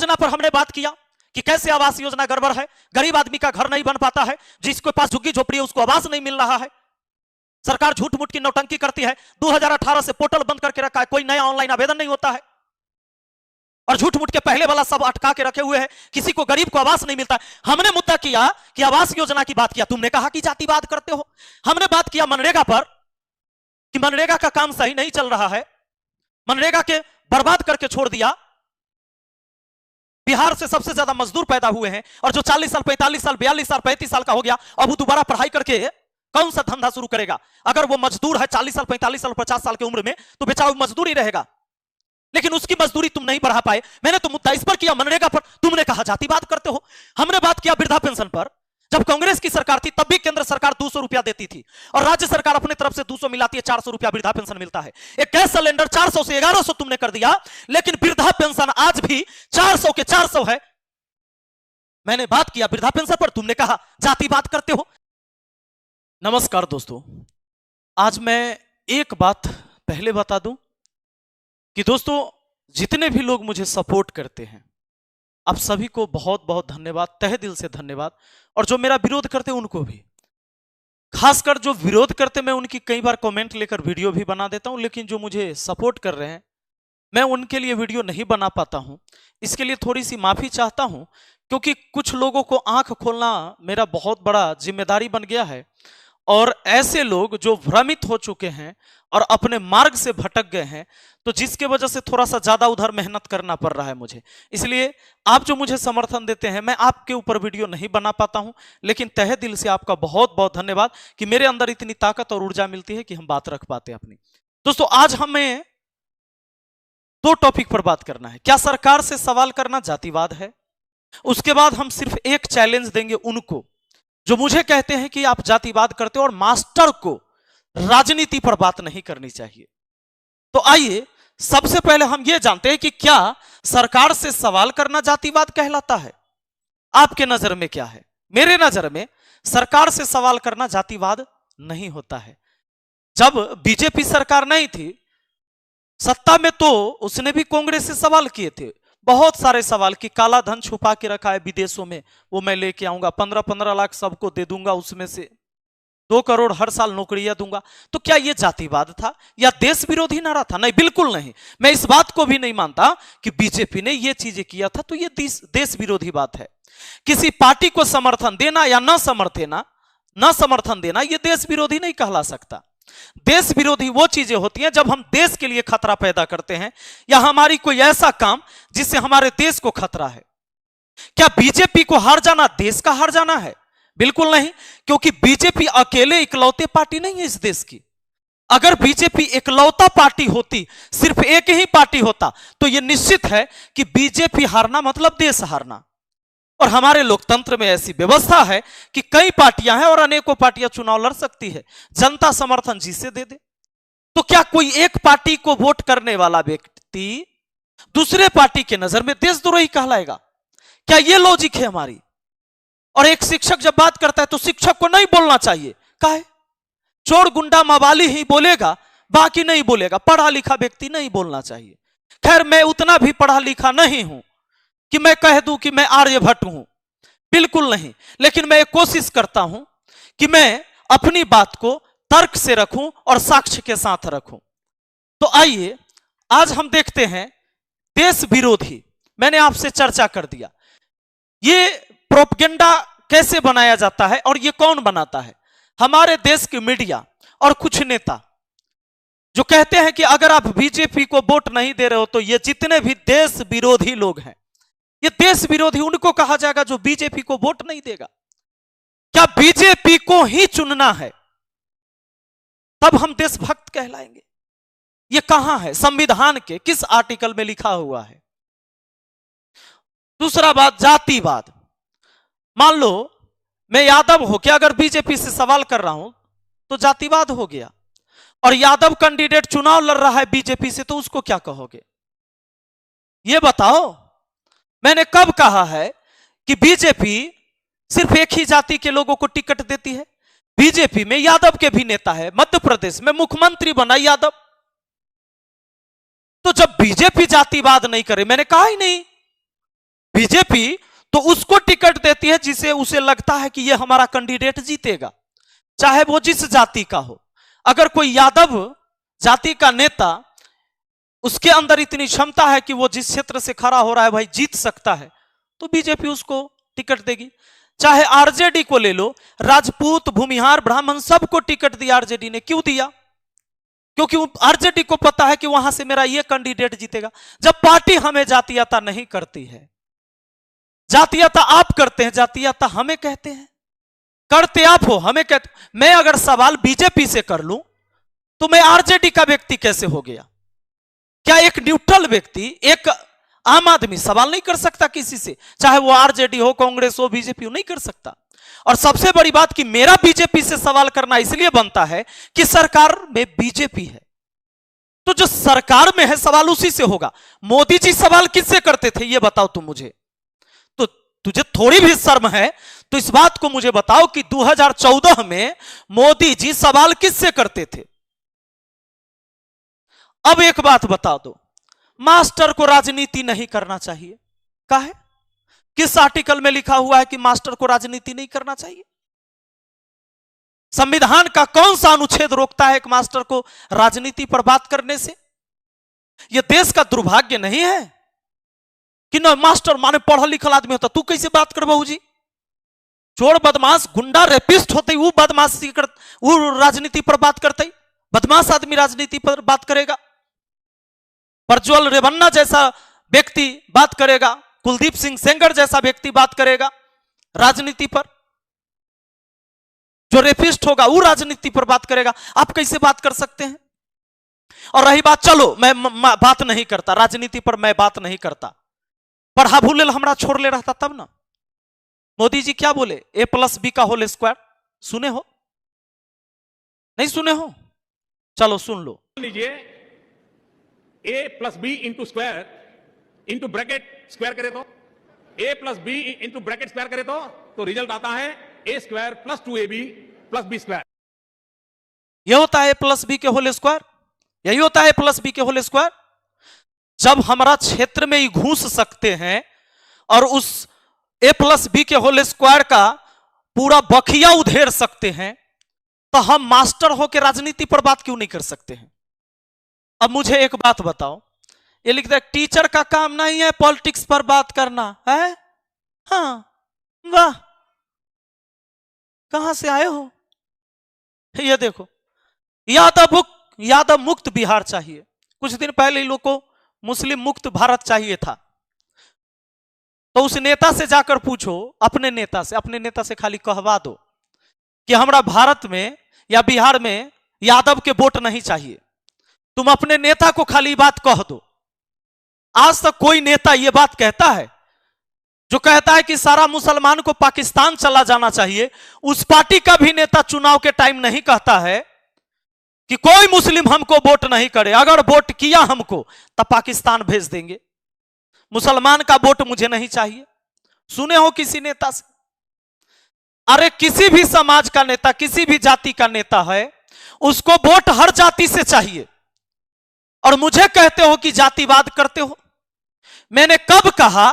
योजना पर हमने बात किया कि कैसे आवास योजना गड़बड़ है, गरीब आदमी का घर नहीं बन पाता है, जिसके पास झुग्गी झोपड़ी है उसको आवास नहीं मिल रहा है। सरकार झूठ मूठ की नौटंकी करती है। 2018 से पोर्टल बंद करके रखा है, कोई नया ऑनलाइन आवेदन नहीं होता है और झूठ मूठ के पहले वाला सब अटका के रखे हुए हैं। किसी को गरीब को आवास नहीं मिलता। हमने मुद्दा किया कि आवास योजना की बात किया, तुमने कहा कि जातिवाद करते हो। हमने बात किया मनरेगा पर कि मनरेगा का काम सही नहीं चल रहा है, मनरेगा के बर्बाद करके छोड़ दिया। बिहार से सबसे ज्यादा मजदूर पैदा हुए हैं और जो 40 साल 45 साल 42 साल 35 साल का हो गया अब वो दोबारा पढ़ाई करके कौन सा धंधा शुरू करेगा? अगर वो मजदूर है 40 साल 45 साल 50 साल की उम्र में तो बेचारा मजदूर ही रहेगा, लेकिन उसकी मजदूरी तुम नहीं बढ़ा पाए। मैंने तो मुद्दा इस पर किया मनरेगा पर, तुमने कहा जातिवाद करते हो। हमने बात किया वृद्धा पेंशन पर, जब कांग्रेस की सरकार थी तब भी केंद्र सरकार 200 रुपया देती थी और राज्य सरकार अपने तरफ से 200 मिलाती है, 400 रुपया वृद्धा पेंशन मिलता है। एक गैस सिलेंडर 400 से 1100 तुमने कर दिया, लेकिन वृद्धा पेंशन आज भी 400 के 400 है। मैंने बात किया वृद्धा पेंशन पर, तुमने कहा जातिवाद करते हो। नमस्कार दोस्तों, आज मैं एक बात पहले बता दूं कि दोस्तों जितने भी लोग मुझे सपोर्ट करते हैं आप सभी को बहुत बहुत धन्यवाद, तहे दिल से धन्यवाद। और जो मेरा विरोध करते हैं उनको भी, खासकर जो विरोध करते मैं उनकी कई बार कमेंट लेकर वीडियो भी बना देता हूं, लेकिन जो मुझे सपोर्ट कर रहे हैं मैं उनके लिए वीडियो नहीं बना पाता हूं। इसके लिए थोड़ी सी माफी चाहता हूं, क्योंकि कुछ लोगों को आंख खोलना मेरा बहुत बड़ा जिम्मेदारी बन गया है और ऐसे लोग जो भ्रमित हो चुके हैं और अपने मार्ग से भटक गए हैं, तो जिसके वजह से थोड़ा सा ज्यादा उधर मेहनत करना पड़ रहा है मुझे। इसलिए आप जो मुझे समर्थन देते हैं मैं आपके ऊपर वीडियो नहीं बना पाता हूं, लेकिन तहे दिल से आपका बहुत बहुत धन्यवाद कि मेरे अंदर इतनी ताकत और ऊर्जा मिलती है कि हम बात रख पाते हैं अपनी। दोस्तों आज हमें दो टॉपिक पर बात करना है। क्या सरकार से सवाल करना जातिवाद है? उसके बाद हम सिर्फ एक चैलेंज देंगे उनको जो मुझे कहते हैं कि आप जातिवाद करते हो और मास्टर को राजनीति पर बात नहीं करनी चाहिए। तो आइए सबसे पहले हम यह जानते हैं कि क्या सरकार से सवाल करना जातिवाद कहलाता है? आपके नजर में क्या है? मेरे नजर में सरकार से सवाल करना जातिवाद नहीं होता है। जब बीजेपी सरकार नहीं थी सत्ता में तो उसने भी कांग्रेस से सवाल किए थे, बहुत सारे सवाल कि काला धन छुपा के रखा है विदेशों में, वो मैं लेके आऊंगा, 15-15 लाख सबको दे दूंगा, उसमें से 2 करोड़ हर साल नौकरियां दूंगा। तो क्या यह जातिवाद था या देश विरोधी नारा था? नहीं, बिल्कुल नहीं। मैं इस बात को भी नहीं मानता कि बीजेपी ने यह चीजें किया था तो यह देश विरोधी बात है। किसी पार्टी को समर्थन देना या न समर्थन देना यह देश विरोधी नहीं कहला सकता। देश विरोधी वो चीजें होती हैं जब हम देश के लिए खतरा पैदा करते हैं या हमारी कोई ऐसा काम जिससे हमारे देश को खतरा है। क्या बीजेपी को हार जाना देश का हार जाना है? बिल्कुल नहीं, क्योंकि बीजेपी अकेले इकलौते पार्टी नहीं है इस देश की। अगर बीजेपी इकलौता पार्टी होती, सिर्फ एक ही पार्टी होता, तो यह निश्चित है कि बीजेपी हारना मतलब देश हारना। और हमारे लोकतंत्र में ऐसी व्यवस्था है कि कई पार्टियां हैं और अनेकों पार्टियां चुनाव लड़ सकती है, जनता समर्थन जिसे दे दे। तो क्या कोई एक पार्टी को वोट करने वाला व्यक्ति दूसरे पार्टी के नजर में देशद्रोही कहलाएगा? क्या यह लॉजिक है हमारी? और एक शिक्षक जब बात करता है तो शिक्षक को नहीं बोलना चाहिए, काहे? चोर गुंडा मवाली ही बोलेगा, बाकी नहीं बोलेगा। पढ़ा लिखा व्यक्ति नहीं बोलना चाहिए। खैर मैं उतना भी पढ़ा लिखा नहीं हूं कि मैं कह दूं कि मैं आर्यभट्ट हूं, बिल्कुल नहीं। लेकिन मैं कोशिश करता हूं कि मैं अपनी बात को तर्क से रखूं और साक्ष्य के साथ रखूं। तो आइए आज हम देखते हैं देश विरोधी। मैंने आपसे चर्चा कर दिया ये प्रोपगेंडा कैसे बनाया जाता है और ये कौन बनाता है। हमारे देश की मीडिया और कुछ नेता जो कहते हैं कि अगर आप बीजेपी को वोट नहीं दे रहे हो तो ये जितने भी देश विरोधी लोग हैं, ये देश विरोधी उनको कहा जाएगा जो बीजेपी को वोट नहीं देगा। क्या बीजेपी को ही चुनना है तब हम देशभक्त कहलाएंगे? ये कहां है? संविधान के किस आर्टिकल में लिखा हुआ है? दूसरा बात, जातिवाद। मान लो मैं यादव हो के अगर बीजेपी से सवाल कर रहा हूं तो जातिवाद हो गया, और यादव कैंडिडेट चुनाव लड़ रहा है बीजेपी से तो उसको क्या कहोगे? ये बताओ। मैंने कब कहा है कि बीजेपी सिर्फ एक ही जाति के लोगों को टिकट देती है? बीजेपी में यादव के भी नेता है, मध्य प्रदेश में मुख्यमंत्री बना यादव। तो जब बीजेपी जातिवाद नहीं करे, मैंने कहा ही नहीं बीजेपी तो उसको टिकट देती है जिसे उसे लगता है कि यह हमारा कैंडिडेट जीतेगा, चाहे वो जिस जाति का हो। अगर कोई यादव जाति का नेता, उसके अंदर इतनी क्षमता है कि वो जिस क्षेत्र से खड़ा हो रहा है भाई जीत सकता है, तो बीजेपी उसको टिकट देगी। चाहे आरजेडी को ले लो, राजपूत, भूमिहार, ब्राह्मण सबको टिकट दिया आरजेडी ने। क्यों दिया? क्योंकि आरजेडी को पता है कि वहां से मेरा ये कैंडिडेट जीतेगा। जब पार्टी हमें जातीयता नहीं करती है, जातीयता आप करते हैं, जातीयता हमें कहते हैं, करते आप हो, हमें कहते। मैं अगर सवाल बीजेपी से कर लूं तो मैं आरजेडी का व्यक्ति कैसे हो गया? क्या एक न्यूट्रल व्यक्ति, एक आम आदमी सवाल नहीं कर सकता किसी से? चाहे वो आरजेडी हो, कांग्रेस हो, बीजेपी हो, नहीं कर सकता। और सबसे बड़ी बात कि मेरा बीजेपी से सवाल करना इसलिए बनता है कि सरकार में बीजेपी है, तो जो सरकार में है सवाल उसी से होगा। मोदी जी सवाल किससे करते थे ये बताओ तुम मुझे। तो तुझे थोड़ी भी शर्म है तो इस बात को मुझे बताओ कि 2014 में मोदी जी सवाल किससे करते थे? अब एक बात बता दो, मास्टर को राजनीति नहीं करना चाहिए, काहे? किस आर्टिकल में लिखा हुआ है कि मास्टर को राजनीति नहीं करना चाहिए? संविधान का कौन सा अनुच्छेद रोकता है एक मास्टर को राजनीति पर बात करने से? यह देश का दुर्भाग्य नहीं है कि ना मास्टर माने पढ़ा लिखल आदमी होता, तू कैसे बात कर बहू जी? चोर, बदमाश, गुंडा, रेपिस्ट होते वो बदमाशी कर, वो राजनीति पर बात करते? बदमाश आदमी राजनीति पर बात करेगा? प्रज्वल रेवन्ना जैसा व्यक्ति बात करेगा, कुलदीप सिंह सेंगर जैसा व्यक्ति बात करेगा राजनीति पर? जो रेपिस्ट होगा वो राजनीति पर बात करेगा। आप कैसे बात कर सकते हैं? और रही बात, चलो मैं बात नहीं करता राजनीति पर, मैं बात नहीं करता, पढ़ा भूले हमरा छोड़ ले रहता तब ना। मोदी जी क्या बोले? a+b का होल स्क्वायर सुने हो? नहीं सुने हो? चलो सुन लो। लीजिए, a+b into square into bracket square करे तो a+b इंटू ब्रैकेट स्क्वायर करे तो रिजल्ट आता है a² + 2ab + b²। यह होता है a+b के होल स्क्वायर, यही होता है a+b के होल स्क्वायर। जब हमारा क्षेत्र में ही घुस सकते हैं और उस a+b के होल स्क्वायर का पूरा बखिया उधेड़ सकते हैं, तो हम मास्टर होकर राजनीति पर बात क्यों नहीं कर सकते हैं? अब मुझे एक बात बताओ, ये लिखता है टीचर का काम नहीं है पॉलिटिक्स पर बात करना है? हाँ, वाह, कहां से आए हो? ये देखो, यादव मुक्त बिहार चाहिए। कुछ दिन पहले लोग को मुस्लिम मुक्त भारत चाहिए था। तो उस नेता से जाकर पूछो, अपने नेता से खाली कहवा दो कि हमरा भारत में या बिहार में यादव के वोट नहीं चाहिए। तुम अपने नेता को खाली बात कह दो। आज तक कोई नेता यह बात कहता है जो कहता है कि सारा मुसलमान को पाकिस्तान चला जाना चाहिए? उस पार्टी का भी नेता चुनाव के टाइम नहीं कहता है कि कोई मुस्लिम हमको वोट नहीं करे, अगर वोट किया हमको तब पाकिस्तान भेज देंगे, मुसलमान का वोट मुझे नहीं चाहिए। सुने हो किसी नेता से? अरे किसी भी समाज का नेता, किसी भी जाति का नेता है, उसको वोट हर जाति से चाहिए, और मुझे कहते हो कि जातिवाद करते हो। मैंने कब कहा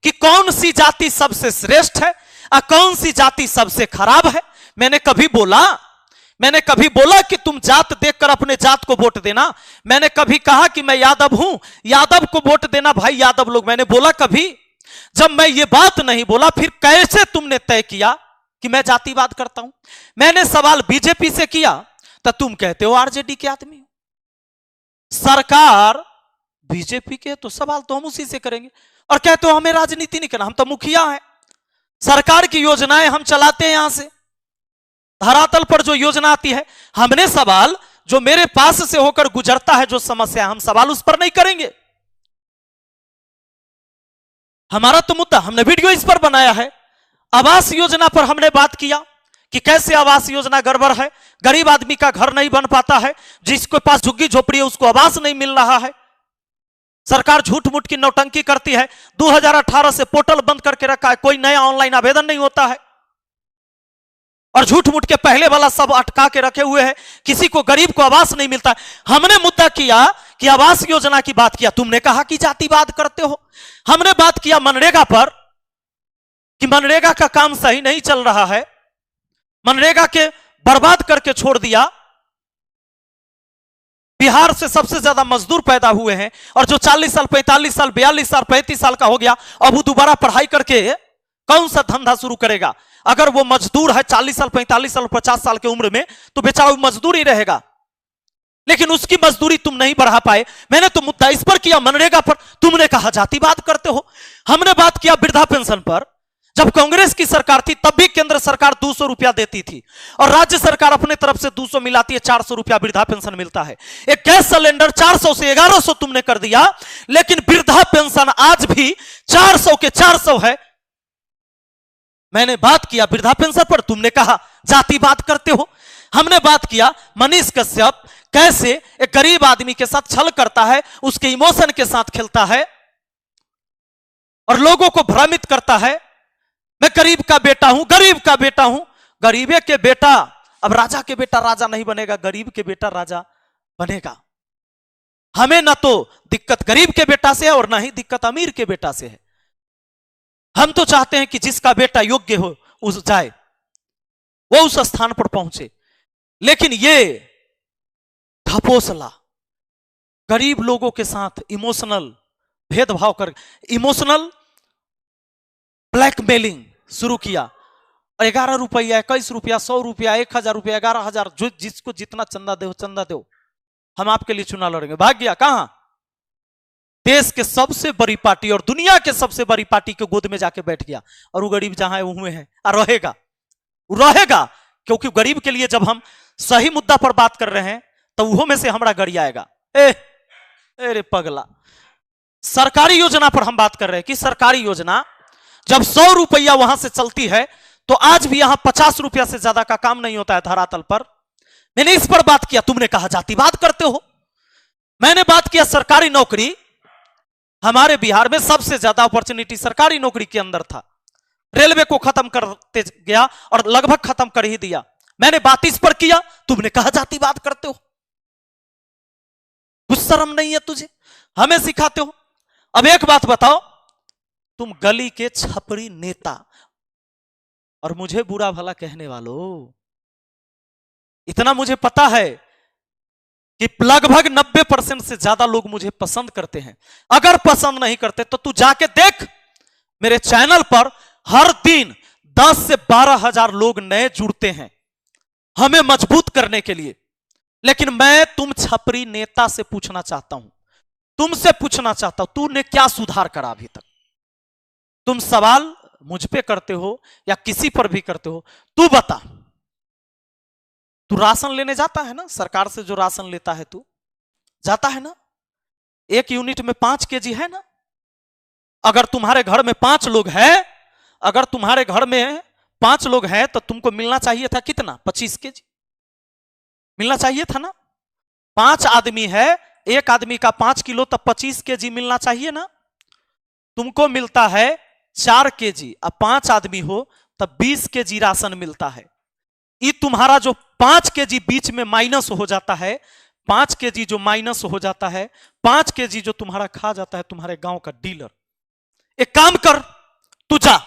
कि कौन सी जाति सबसे श्रेष्ठ है और कौन सी जाति सबसे खराब है? मैंने कभी बोला कि तुम जात देखकर अपने जात को वोट देना? मैंने कभी कहा कि मैं यादव हूं, यादव को वोट देना भाई यादव लोग? मैंने बोला कभी? जब मैं ये बात नहीं बोला, फिर कैसे तुमने तय किया कि मैं जातिवाद करता हूं? मैंने सवाल बीजेपी से किया तो तुम कहते हो आरजेडी के आदमी। सरकार बीजेपी के, तो सवाल तो हम उसी से करेंगे। और कहते हो हमें राजनीति नहीं करना, हम तो मुखिया हैं, सरकार की योजनाएं हम चलाते हैं, यहां से धरातल पर जो योजना आती है, हमने सवाल जो मेरे पास से होकर गुजरता है, जो समस्या, हम सवाल उस पर नहीं करेंगे। हमारा तो मुद्दा, हमने वीडियो इस पर बनाया है। आवास योजना पर हमने बात किया कि कैसे आवास योजना गड़बड़ है, गरीब आदमी का घर नहीं बन पाता है, जिसके पास झुग्गी झोपड़ी है उसको आवास नहीं मिल रहा है। सरकार झूठ मूठ की नौटंकी करती है। 2018 से पोर्टल बंद करके रखा है, कोई नया ऑनलाइन आवेदन नहीं होता है, और झूठ मूठ के पहले वाला सब अटका के रखे हुए हैं, किसी को गरीब को आवास नहीं मिलता है। हमने मुद्दा किया कि आवास योजना की बात किया, तुमने कहा कि जातिवाद करते हो। हमने बात किया मनरेगा पर कि मनरेगा का काम सही नहीं चल रहा है, मनरेगा के बर्बाद करके छोड़ दिया। बिहार से सबसे ज्यादा मजदूर पैदा हुए हैं और जो 40 साल 45 साल 42 साल 35 साल का हो गया, अब वो दोबारा पढ़ाई करके कौन सा धंधा शुरू करेगा? अगर वो मजदूर है 40 साल 45 साल 50 साल की उम्र में, तो बेचारा मजदूर ही रहेगा। लेकिन उसकी मजदूरी तुम नहीं बढ़ा पाए। मैंने तो मुद्दा इस पर किया, मनरेगा पर, तुमने कहा जातिवाद करते हो। हमने बात किया वृद्धा पेंशन पर, जब कांग्रेस की सरकार थी तब भी केंद्र सरकार 200 रुपया देती थी और राज्य सरकार अपने तरफ से 200 मिलाती है, 400 रुपया वृद्धा पेंशन मिलता है। एक गैस सिलेंडर 400 से 1100 तुमने कर दिया, लेकिन वृद्धा पेंशन आज भी 400 के 400 है। मैंने बात किया वृद्धा पेंशन पर, तुमने कहा जातिवाद करते हो। हमने बात किया मनीष कश्यप कैसे एक गरीब आदमी के साथ छल करता है, उसके इमोशन के साथ खेलता है और लोगों को भ्रमित करता है। मैं गरीब का बेटा हूं, गरीब का बेटा हूं। गरीबे के बेटा अब राजा के बेटा राजा नहीं बनेगा, गरीब के बेटा राजा बनेगा। हमें ना तो दिक्कत गरीब के बेटा से है और ना ही दिक्कत अमीर के बेटा से है। हम तो चाहते हैं कि जिसका बेटा योग्य हो उस जाए, वो उस स्थान पर पहुंचे। लेकिन ये ढपोसला गरीब लोगों के साथ इमोशनल भेदभाव कर, इमोशनल ब्लैकमेलिंग शुरू किया। 11 रुपया 21 रुपया 100 रुपया 1000 रुपया 11,000, जो जिसको जितना चंदा दो चंदा दो, हम आपके लिए चुनाव लड़ेंगे। भाग गया कहां? देश के सबसे बड़ी पार्टी और दुनिया के सबसे बड़ी पार्टी के गोद में जाके बैठ गया और वो गरीब जहां है वहीं है और रहेगा, रहेगा। क्योंकि गरीब के लिए जब हम सही मुद्दा पर बात कर रहे हैं तो वो में से हमारा गड़ी आएगा। अरे पगला, सरकारी योजना पर हम बात कर रहे हैं कि सरकारी योजना जब 100 रुपया वहां से चलती है तो आज भी यहां 50 रुपया से ज्यादा का काम नहीं होता है धरातल पर। मैंने इस पर बात किया, तुमने कहा जातिवाद करते हो। मैंने बात किया सरकारी नौकरी, हमारे बिहार में सबसे ज्यादा अपॉर्चुनिटी सरकारी नौकरी के अंदर था। रेलवे को खत्म करते गया और लगभग खत्म कर ही दिया। मैंने बात इस पर किया, तुमने कहा जातिवाद करते हो। कुछ शर्म नहीं है तुझे? हमें सिखाते हो। अब एक बात बताओ, तुम गली के छपरी नेता और मुझे बुरा भला कहने वालों, इतना मुझे पता है कि लगभग 90% से ज्यादा लोग मुझे पसंद करते हैं। अगर पसंद नहीं करते तो तू जाके देख, मेरे चैनल पर हर दिन 10 से 12,000 लोग नए जुड़ते हैं हमें मजबूत करने के लिए। लेकिन मैं तुम छपरी नेता से पूछना चाहता हूं, तुमसे पूछना चाहता हूं, तूने क्या सुधार करा अभी तक? तुम सवाल मुझ पे करते हो या किसी पर भी करते हो, तू बता। तू राशन लेने जाता है ना, सरकार से जो राशन लेता है तू जाता है ना, 1 यूनिट में 5 केजी है ना। अगर तुम्हारे घर में 5 लोग हैं, अगर तुम्हारे घर में 5 लोग हैं तो तुमको मिलना चाहिए था कितना? 25 केजी मिलना चाहिए था ना। 5 आदमी है, एक आदमी का 5 किलो, तब 25 केजी मिलना चाहिए ना। तुमको मिलता है 4 केजी, अब 5 आदमी हो तब 20 केजी राशन मिलता है। ये तुम्हारा जो 5 केजी बीच में माइनस हो जाता है, 5 केजी जो माइनस हो जाता है, 5 केजी जो तुम्हारा खा जाता है तुम्हारे गांव का डीलर। एक काम कर, तू जा,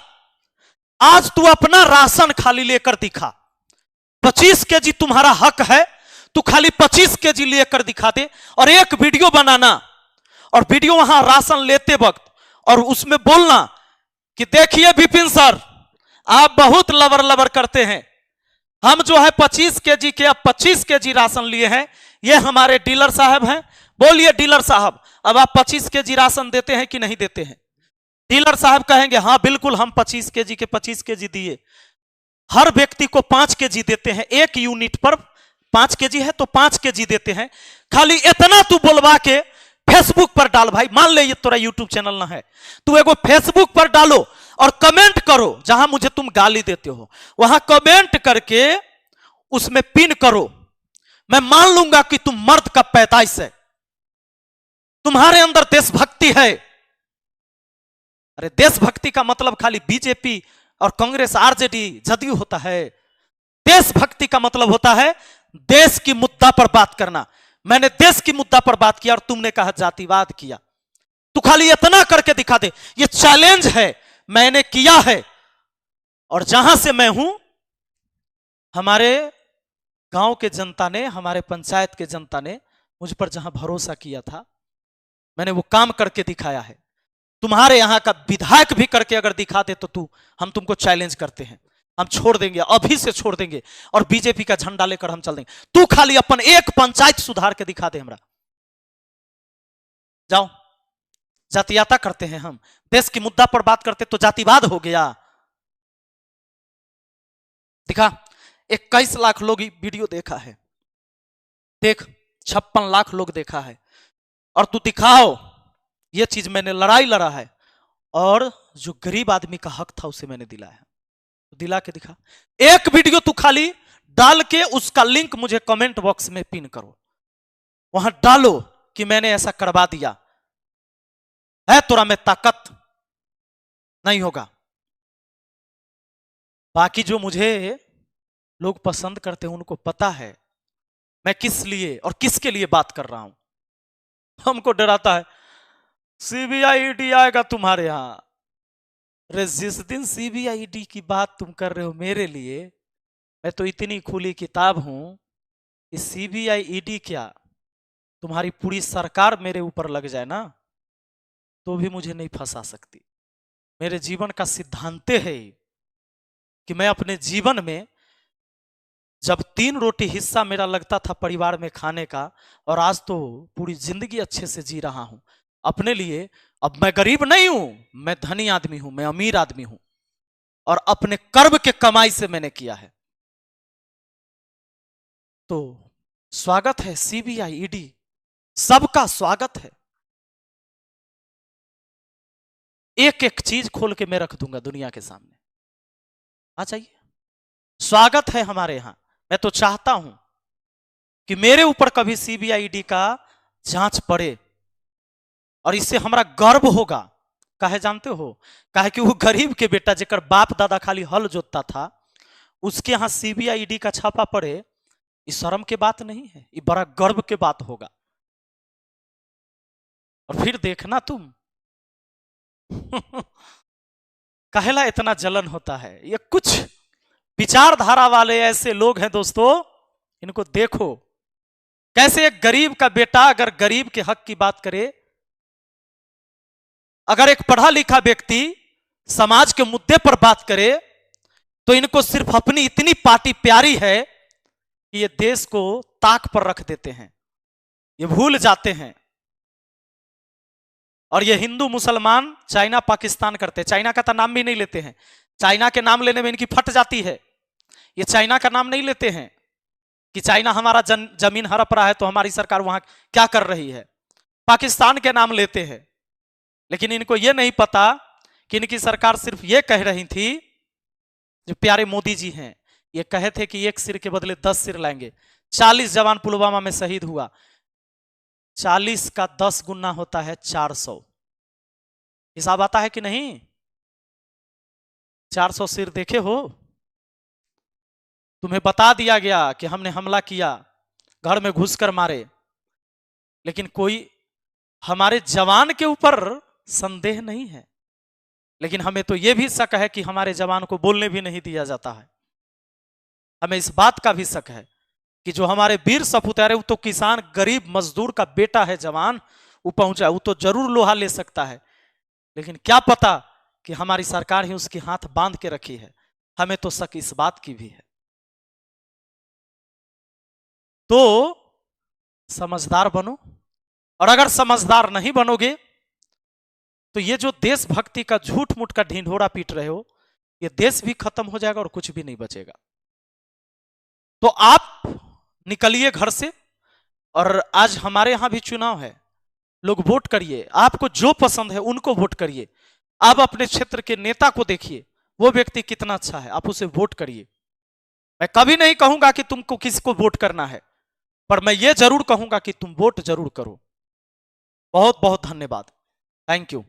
आज तू अपना राशन खाली लेकर दिखा। 25 केजी तुम्हारा हक है, तू खाली 25 केजी लेकर दिखा दे और एक वीडियो बनाना और वीडियो वहां राशन लेते वक्त और उसमें बोलना कि देखिए विपिन सर, आप बहुत लबर लबर करते हैं, हम जो है 25 केजी के अब 25 केजी राशन लिए हैं, ये हमारे डीलर साहब हैं। बोलिए डीलर साहब, अब आप 25 केजी राशन देते हैं कि नहीं देते हैं? डीलर साहब कहेंगे हाँ बिल्कुल, हम 25 केजी के 25 केजी दिए। हर व्यक्ति को 5 केजी देते हैं, 1 यूनिट पर 5 केजी है तो 5 केजी देते हैं। खाली इतना तू बोलवा के फेसबुक पर डाल भाई। मान ले ये तेरा यूट्यूब चैनल ना है, तू एगो फेसबुक पर डालो और कमेंट करो, जहां मुझे तुम गाली देते हो वहां कमेंट करके उसमें पिन करो। मैं मान लूंगा कि तुम मर्द का पैदाइश है, तुम्हारे अंदर देशभक्ति है। अरे देशभक्ति का मतलब खाली बीजेपी और कांग्रेस आरजेडी जदयू होता है। देशभक्ति का मतलब होता है देश की मुद्दा पर बात करना। मैंने देश की मुद्दा पर बात किया और तुमने कहा जातिवाद किया। तू खाली इतना करके दिखा दे, ये चैलेंज है, मैंने किया है। और जहां से मैं हूं, हमारे गांव के जनता ने, हमारे पंचायत के जनता ने मुझ पर जहां भरोसा किया था, मैंने वो काम करके दिखाया है। तुम्हारे यहां का विधायक भी करके अगर दिखा दे तो हम तुमको चैलेंज करते हैं, हम छोड़ देंगे, अभी से छोड़ देंगे और बीजेपी का झंडा लेकर हम चल देंगे। तू खाली अपन एक पंचायत सुधार के दिखा दे हमरा। जाओ, जातियाता करते हैं हम, देश की मुद्दा पर बात करते तो जातिवाद हो गया। दिखा, 21 लाख लोग वीडियो देखा है, देख 56 लाख लोग देखा है, और तू दिखाओ ये चीज मैंने लड़ाई लड़ा है और जो गरीब आदमी का हक था उसे मैंने दिलाया है। तो दिला के दिखा। एक वीडियो तू खाली डाल के उसका लिंक मुझे कमेंट बॉक्स में पिन करो, वहां डालो कि मैंने ऐसा करवा दिया है, तोरा में ताकत नहीं होगा। बाकी जो मुझे लोग पसंद करते हैं उनको पता है मैं किस लिए और किसके लिए बात कर रहा हूं। हमको डराता है सीबीआई ईडी आएगा तुम्हारे यहां। अरे जिस दिन सीबीआई ईडी की बात तुम कर रहे हो मेरे लिए, मैं तो इतनी खुली किताब हूं कि सीबीआई ईडी क्या, तुम्हारी पूरी सरकार मेरे ऊपर लग जाए ना तो भी मुझे नहीं फंसा सकती। मेरे जीवन का सिद्धांत है कि मैं अपने जीवन में जब 3 रोटी हिस्सा मेरा लगता था परिवार में खाने का, और आज तो पूरी जिंदगी अच्छे से जी रहा हूं अपने लिए। अब मैं गरीब नहीं हूं, मैं धनी आदमी हूं, मैं अमीर आदमी हूं, और अपने कर्म के कमाई से मैंने किया है। तो स्वागत है सीबीआई ईडी, सबका स्वागत है। एक एक चीज खोल के मैं रख दूंगा दुनिया के सामने, आ जाइए, स्वागत है हमारे यहां। मैं तो चाहता हूं कि मेरे ऊपर कभी सीबीआई ईडी का जांच पड़े और इससे हमारा गर्व होगा। काहे जानते हो? काहे कि वो गरीब के बेटा जेकर बाप दादा खाली हल जोतता था, उसके यहां सीबीआई ईडी का छापा पड़े, ये शर्म के बात नहीं है, ये बड़ा गर्व के बात होगा। और फिर देखना तुम काहेला इतना जलन होता है। ये कुछ विचारधारा वाले ऐसे लोग हैं दोस्तों, इनको देखो कैसे एक गरीब का बेटा अगर गरीब के हक की बात करे, अगर एक पढ़ा लिखा व्यक्ति समाज के मुद्दे पर बात करे, तो इनको सिर्फ अपनी इतनी पार्टी प्यारी है कि ये देश को ताक पर रख देते हैं, ये भूल जाते हैं। और ये हिंदू मुसलमान चाइना पाकिस्तान करते हैं, चाइना का तो नाम भी नहीं लेते हैं। चाइना के नाम लेने में इनकी फट जाती है। ये चाइना का नाम नहीं लेते हैं कि चाइना हमारा जमीन हड़प रहा है तो हमारी सरकार वहां क्या कर रही है। पाकिस्तान के नाम लेते हैं, लेकिन इनको यह नहीं पता कि इनकी सरकार सिर्फ ये कह रही थी, जो प्यारे मोदी जी हैं, ये कहे थे कि 1 सिर के बदले 10 सिर लाएंगे। 40 जवान पुलवामा में शहीद हुआ, 40 का 10 गुना होता है 400। हिसाब आता है कि नहीं? 400 सिर देखे हो? तुम्हें बता दिया गया कि हमने हमला किया, घर में घुसकर मारे, लेकिन कोई हमारे जवान के ऊपर संदेह नहीं है। लेकिन हमें तो यह भी शक है कि हमारे जवान को बोलने भी नहीं दिया जाता है। हमें इस बात का भी शक है कि जो हमारे वीर सपूत है, वो तो किसान गरीब मजदूर का बेटा है, जवान, वो पहुंचा, वो तो जरूर लोहा ले सकता है, लेकिन क्या पता कि हमारी सरकार ही उसके हाथ बांध के रखी है। हमें तो शक इस बात की भी है। तो समझदार बनो, और अगर समझदार नहीं बनोगे तो ये जो देशभक्ति का झूठ मूठ का ढिंढोरा पीट रहे हो, ये देश भी खत्म हो जाएगा और कुछ भी नहीं बचेगा। तो आप निकलिए घर से, और आज हमारे यहां भी चुनाव है, लोग वोट करिए, आपको जो पसंद है उनको वोट करिए। आप अपने क्षेत्र के नेता को देखिए, वो व्यक्ति कितना अच्छा है, आप उसे वोट करिए। मैं कभी नहीं कहूंगा कि तुमको किसको वोट करना है, पर मैं ये जरूर कहूंगा कि तुम वोट जरूर करो। बहुत बहुत धन्यवाद, थैंक यू।